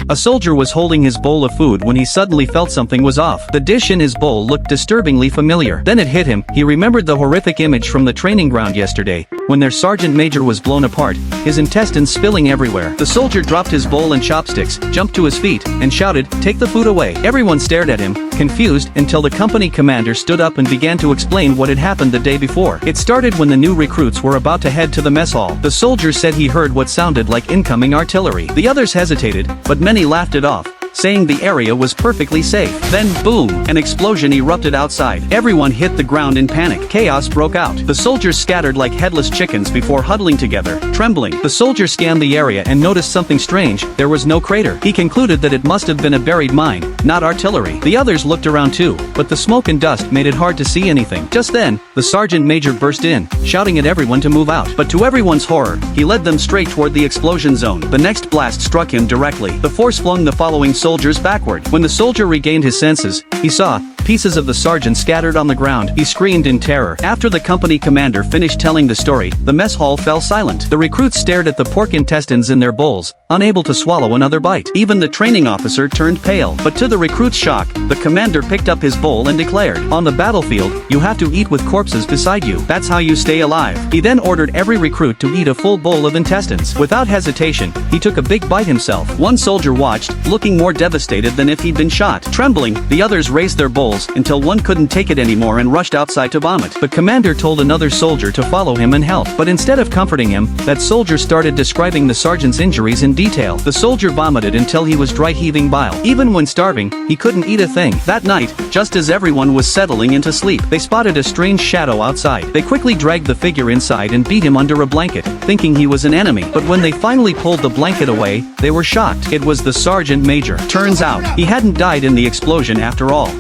A soldier was holding his bowl of food when he suddenly felt something was off. The dish in his bowl looked disturbingly familiar. Then it hit him. He remembered the horrific image from the training ground yesterday, when their sergeant major was blown apart, his intestines spilling everywhere. The soldier dropped his bowl and chopsticks, jumped to his feet, and shouted, "Take the food away." Everyone stared at him, confused, until the company commander stood up and began to explain what had happened the day before. It started when the new recruits were about to head to the mess hall. The soldier said he heard what sounded like incoming artillery. The others hesitated, but many laughed it off, saying the area was perfectly safe. Then, boom, an explosion erupted outside. Everyone hit the ground in panic. Chaos broke out. The soldiers scattered like headless chickens before huddling together, trembling. The soldier scanned the area and noticed something strange. There was no crater. He concluded that it must have been a buried mine, not artillery. The others looked around too, but the smoke and dust made it hard to see anything. Just then, the sergeant major burst in, shouting at everyone to move out. But to everyone's horror, he led them straight toward the explosion zone. The next blast struck him directly. The force flung the following soldiers backward. When the soldier regained his senses, he saw pieces of the sergeant scattered on the ground. He screamed in terror. After the company commander finished telling the story, the mess hall fell silent. The recruits stared at the pork intestines in their bowls, unable to swallow another bite. Even the training officer turned pale. But to the recruits' shock, the commander picked up his bowl and declared, "On the battlefield, you have to eat with corpses beside you. That's how you stay alive." He then ordered every recruit to eat a full bowl of intestines. Without hesitation, he took a big bite himself. One soldier watched, looking more devastated than if he'd been shot. Trembling, the others raised their bowls until one couldn't take it anymore and rushed outside to vomit. The commander told another soldier to follow him and help. But instead of comforting him, that soldier started describing the sergeant's injuries in detail. The soldier vomited until he was dry heaving bile. Even when starving, he couldn't eat a thing. That night, just as everyone was settling into sleep, they spotted a strange shadow outside. They quickly dragged the figure inside and beat him under a blanket, thinking he was an enemy. But when they finally pulled the blanket away, they were shocked. It was the sergeant major. Turns out, he hadn't died in the explosion after all.